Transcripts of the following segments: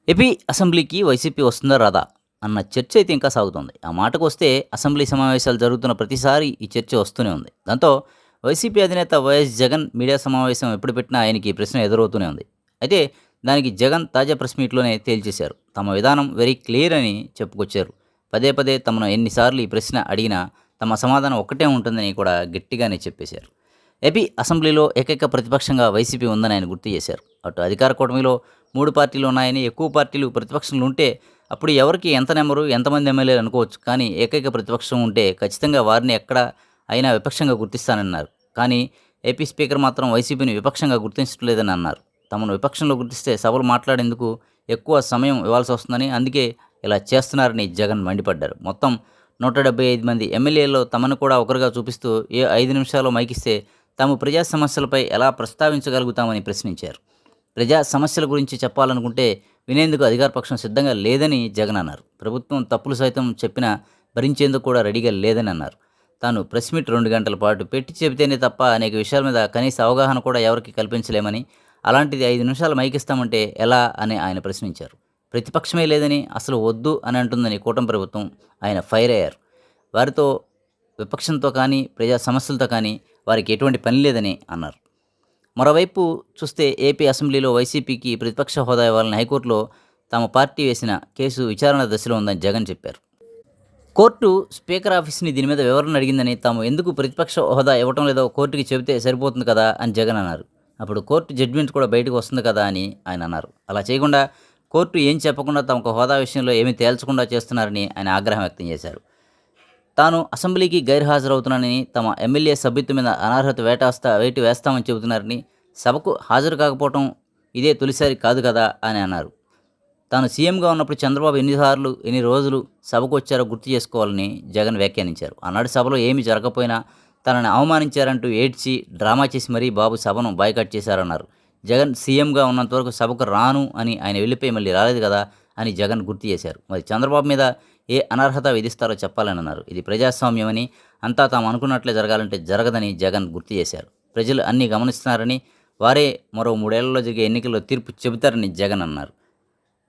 AP అసెంబ్లీకి YCP వస్తుందా రాదా అన్న చర్చ అయితే ఇంకా సాగుతోంది. ఆ మాటకొస్తే అసెంబ్లీ సమావేశాలు జరుగుతున్న ప్రతిసారి ఈ చర్చ వస్తూనే ఉంది. దాంతో వైసీపీ అధినేత వైఎస్ జగన్ మీడియా సమావేశం ఎప్పుడు పెట్టినా ఆయనకి ఈ ప్రశ్న ఎదురవుతూనే ఉంది. అయితే దానికి జగన్ తాజా ప్రెస్ మీట్‌లోనే తేల్చేశారు. తమ విధానం వెరీ క్లియర్ అని చెప్పుకొచ్చారు. పదే పదే తమను ఎన్నిసార్లు ఈ ప్రశ్న అడిగినా తమ సమాధానం ఒక్కటే ఉంటుందని కూడా గట్టిగానే చెప్పేశారు. ఏపీ అసెంబ్లీలో ఏకైక ప్రతిపక్షంగా వైసీపీ ఉందని ఆయన గుర్తు చేశారు. అటు అధికార కూటమిలో 3 పార్టీలు ఉన్నాయని, ఎక్కువ పార్టీలు ప్రతిపక్షంలో ఉంటే అప్పుడు ఎవరికి ఎంత నెంబరు, ఎంతమంది ఎమ్మెల్యేలు అనుకోవచ్చు. కానీ ఏకైక ప్రతిపక్షం ఉంటే ఖచ్చితంగా వారిని ఎక్కడ అయినా విపక్షంగా గుర్తిస్తానన్నారు. కానీ ఏపీ స్పీకర్ మాత్రం వైసీపీని విపక్షంగా గుర్తించట్లేదని అన్నారు. తమను విపక్షంలో గుర్తిస్తే సభలు మాట్లాడేందుకు ఎక్కువ సమయం ఇవ్వాల్సొస్తుందని, అందుకే ఇలా చేస్తున్నారని జగన్ మండిపడ్డారు. మొత్తం 175 మంది ఎమ్మెల్యేల్లో తమను కూడా ఒకరుగా చూపిస్తూ 5 నిమిషాల్లో మైకిస్తే తాము ప్రజా సమస్యలపై ఎలా ప్రస్తావించగలుగుతామని ప్రశ్నించారు. ప్రజా సమస్యల గురించి చెప్పాలనుకుంటే వినేందుకు అధికార పక్షం సిద్ధంగా లేదని జగన్ అన్నారు. ప్రభుత్వం తప్పులు సైతం చెప్పినా భరించేందుకు కూడా రెడీగా లేదని అన్నారు. తాను ప్రెస్ మీట్ 2 గంటల పాటు పెట్టి చెబితేనే తప్ప అనేక విషయాల మీద కనీస అవగాహన కూడా ఎవరికి కల్పించలేమని, అలాంటిది 5 నిమిషాలు మైకిస్తామంటే ఎలా అని ఆయన ప్రశ్నించారు. ప్రతిపక్షమే లేదని, అసలు వద్దు అని అంటుందని కూటమి ప్రభుత్వం ఆయన ఫైర్ అయ్యారు. వారితో విపక్షంతో కానీ, ప్రజా సమస్యలతో కానీ వారికి ఎటువంటి పని లేదని అన్నారు. మరోవైపు చూస్తే ఏపీ అసెంబ్లీలో వైసీపీకి ప్రతిపక్ష హోదా ఇవ్వాలని హైకోర్టులో తమ పార్టీ వేసిన కేసు విచారణ దశలో ఉందని జగన్ చెప్పారు. కోర్టు స్పీకర్ ఆఫీస్ని దీని మీద వివరణ అడిగిందని, తాము ఎందుకు ప్రతిపక్ష హోదా ఇవ్వటం లేదో కోర్టుకి చెబితే సరిపోతుంది కదా అని జగన్ అన్నారు. అప్పుడు కోర్టు జడ్జిమెంట్ కూడా బయటకు వస్తుంది కదా అని ఆయన అన్నారు. అలా చేయకుండా కోర్టు ఏం చెప్పకుండా తమకు హోదా విషయంలో ఏమీ తేల్చకుండా చేస్తున్నారని ఆయన ఆగ్రహం వ్యక్తం చేశారు. తాను అసెంబ్లీకి గైర్హాజరవుతున్నానని, తమ ఎమ్మెల్యే సభ్యత్వం మీద అనర్హత వేటు వేస్తామని చెబుతున్నారని, సభకు హాజరు కాకపోవటం ఇదే తొలిసారి కాదు కదా అని అన్నారు. తాను సీఎంగా ఉన్నప్పుడు చంద్రబాబు ఎన్నిసార్లు, ఎన్ని రోజులు సభకు వచ్చారో గుర్తు చేసుకోవాలని జగన్ వ్యాఖ్యానించారు. ఆనాడు సభలో ఏమీ జరగకపోయినా తనని అవమానించారంటూ ఏడ్చి డ్రామా చేసి మరీ బాబు సభను బాయ్కాట్ చేశారన్నారు. జగన్ సీఎంగా ఉన్నంతవరకు సభకు రాను అని ఆయన వెళ్ళిపోయి మళ్ళీ రాలేదు కదా అని జగన్ గుర్తు చేశారు. మరి చంద్రబాబు మీద ఏ అనర్హత విధిస్తారో చెప్పాలని అన్నారు. ఇది ప్రజాస్వామ్యమని, అంతా తాము అనుకున్నట్లే జరగాలంటే జరగదని జగన్ గుర్తు చేశారు. ప్రజలు అన్నీ గమనిస్తున్నారని, వారే మరో 3 ఏళ్లలో జరిగే ఎన్నికల్లో తీర్పు చెబుతారని జగన్ అన్నారు.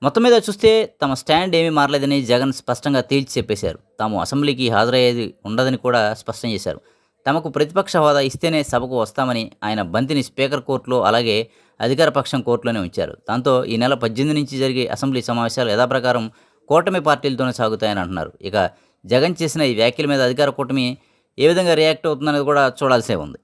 మొత్తం మీద చూస్తే తమ స్టాండ్ ఏమీ మారలేదని జగన్ స్పష్టంగా తేల్చి చెప్పేశారు. తాము అసెంబ్లీకి హాజరయ్యేది ఉండదని కూడా స్పష్టం చేశారు. తమకు ప్రతిపక్ష హోదా ఇస్తేనే సభకు వస్తామని ఆయన బంతిని స్పీకర్ కోర్టులో, అలాగే అధికార పక్షం కోర్టులోనే ఉంచారు. దాంతో ఈ నెల 18 నుంచి జరిగే అసెంబ్లీ సమావేశాలు యథాప్రకారం కూటమి పార్టీలతోనే సాగుతాయని అంటున్నారు. ఇక జగన్ చేసిన ఈ వ్యాఖ్యల మీద అధికార కూటమి ఏ విధంగా రియాక్ట్ అవుతుందనేది కూడా చూడాల్సే ఉంది.